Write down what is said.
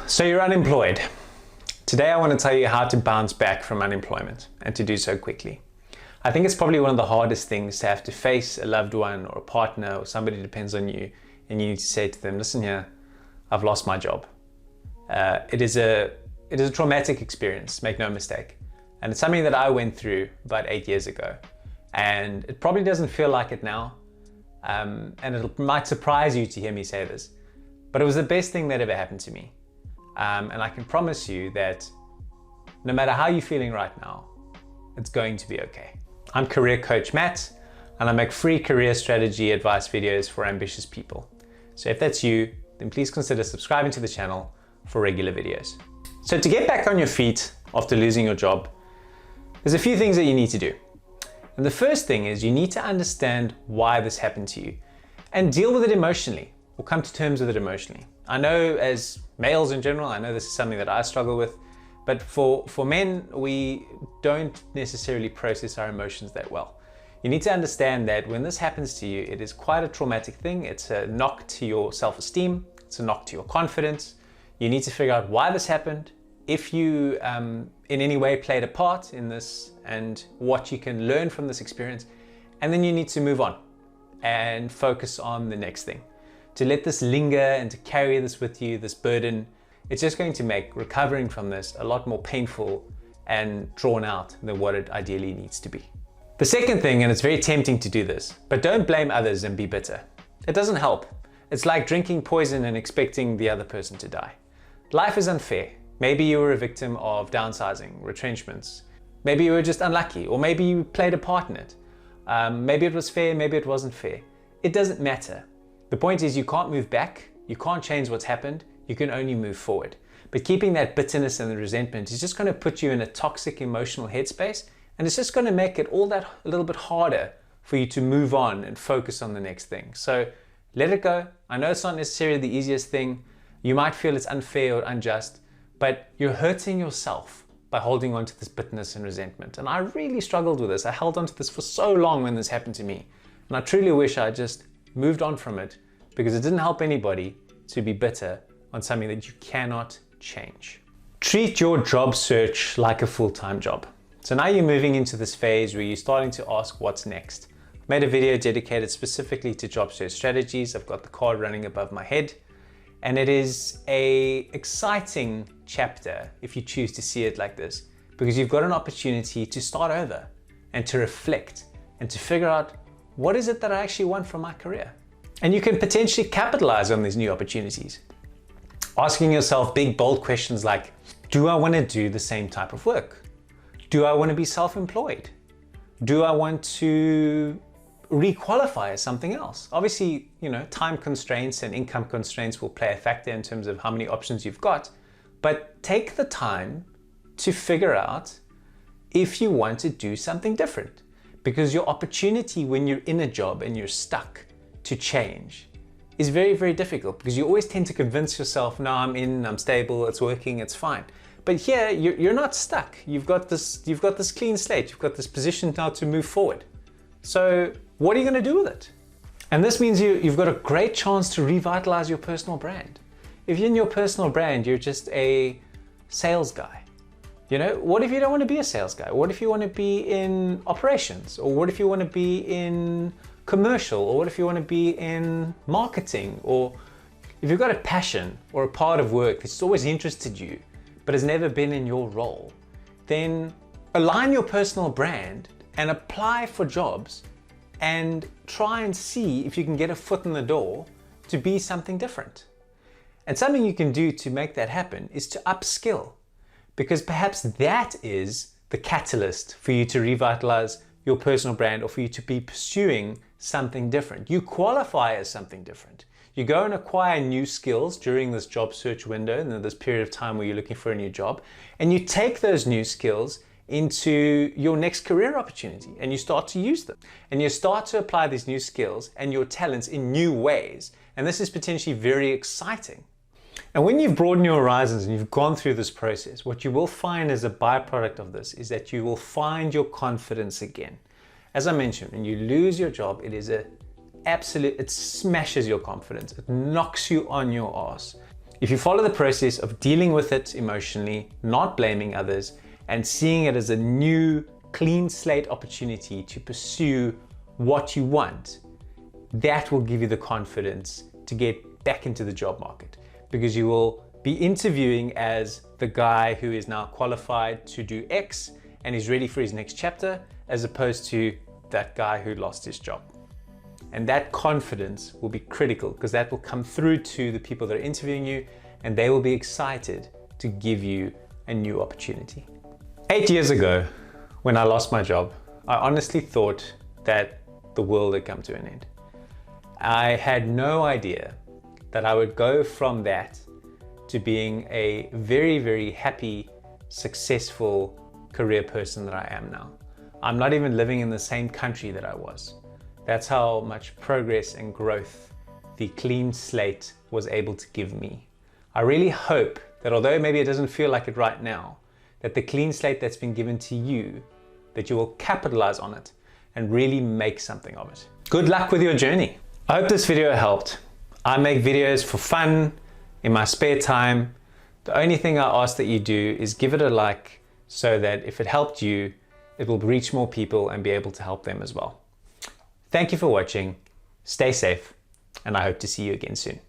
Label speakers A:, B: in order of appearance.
A: So you're unemployed. Today I want to tell you how to bounce back from unemployment and to do so quickly. I think it's probably one of the hardest things to have to face a loved one or a partner or somebody who depends on you, and you need to say to them, listen here, I've lost my job. It is a traumatic experience, make no mistake. And it's something that I went through about 8 years ago. And it probably doesn't feel like it now. And it might surprise you to hear me say this, but it was the best thing that ever happened to me. And I can promise you that no matter how you're feeling right now, it's going to be okay. I'm career coach Matt, and I make free career strategy advice videos for ambitious people. So if that's you, then please consider subscribing to the channel for regular videos. So to get back on your feet after losing your job, there's a few things that you need to do. And the first thing is you need to understand why this happened to you and deal with it emotionally, or come to terms with it emotionally. I know as males in general, I know this is something that I struggle with, but for men, we don't necessarily process our emotions that well. You need to understand that when this happens to you, it is quite a traumatic thing. It's a knock to your self-esteem. It's a knock to your confidence. You need to figure out why this happened, if you in any way played a part in this, and what you can learn from this experience. And then you need to move on and focus on the next thing. To let this linger and to carry this with you, this burden, it's just going to make recovering from this a lot more painful and drawn out than what it ideally needs to be. The second thing, and it's very tempting to do this, but don't blame others and be bitter. It doesn't help. It's like drinking poison and expecting the other person to die. Life is unfair. Maybe you were a victim of downsizing, retrenchments. Maybe you were just unlucky, or maybe you played a part in it. Maybe it was fair, maybe it wasn't fair. It doesn't matter. The point is you can't move back, you can't change what's happened, you can only move forward. But keeping that bitterness and the resentment is just going to put you in a toxic emotional headspace, and it's just going to make it all that a little bit harder for you to move on and focus on the next thing. So let it go. I know it's not necessarily the easiest thing. You might feel it's unfair or unjust, but you're hurting yourself by holding on to this bitterness and resentment. And I really struggled with this. I held on to this for so long when this happened to me. And I truly wish I just moved on from it, because it didn't help anybody to be bitter on something that you cannot change. Treat your job search like a full-time job. So now you're moving into this phase where you're starting to ask what's next. I've made a video dedicated specifically to job search strategies. I've got the card running above my head, and it is an exciting chapter if you choose to see it like this, because you've got an opportunity to start over and to reflect and to figure out, what is it that I actually want from my career? And you can potentially capitalize on these new opportunities. Asking yourself big, bold questions like, do I want to do the same type of work? Do I want to be self-employed? Do I want to requalify as something else? Obviously, time constraints and income constraints will play a factor in terms of how many options you've got, but take the time to figure out if you want to do something different. Because your opportunity when you're in a job and you're stuck to change is very, very difficult, because you always tend to convince yourself, no, I'm stable, it's working, it's fine. But here, you're not stuck. You've got this clean slate. You've got this position now to move forward. So what are you going to do with it? And this means you've got a great chance to revitalize your personal brand. If you're in your personal brand, you're just a sales guy. What if you don't want to be a sales guy? What if you want to be in operations? Or what if you want to be in commercial? Or what if you want to be in marketing? Or if you've got a passion or a part of work that's always interested you, but has never been in your role, then align your personal brand and apply for jobs and try and see if you can get a foot in the door to be something different. And something you can do to make that happen is to upskill. Because perhaps that is the catalyst for you to revitalize your personal brand, or for you to be pursuing something different. You qualify as something different. You go and acquire new skills during this job search window and this period of time where you're looking for a new job, and you take those new skills into your next career opportunity and you start to use them. And you start to apply these new skills and your talents in new ways. And this is potentially very exciting. And when you've broadened your horizons and you've gone through this process, what you will find as a byproduct of this is that you will find your confidence again. As I mentioned, when you lose your job, it is it smashes your confidence. It knocks you on your ass. If you follow the process of dealing with it emotionally, not blaming others, and seeing it as a new, clean slate opportunity to pursue what you want, that will give you the confidence to get back into the job market, because you will be interviewing as the guy who is now qualified to do X and is ready for his next chapter, as opposed to that guy who lost his job. And that confidence will be critical, because that will come through to the people that are interviewing you, and they will be excited to give you a new opportunity. 8 years ago, when I lost my job, I honestly thought that the world had come to an end. I had no idea that I would go from that to being a very, very happy, successful career person that I am now. I'm not even living in the same country that I was. That's how much progress and growth the clean slate was able to give me. I really hope that, although maybe it doesn't feel like it right now, that the clean slate that's been given to you, that you will capitalize on it and really make something of it. Good luck with your journey. I hope this video helped. I make videos for fun, in my spare time. The only thing I ask that you do is give it a like, so that if it helped you, it will reach more people and be able to help them as well. Thank you for watching, stay safe, and I hope to see you again soon.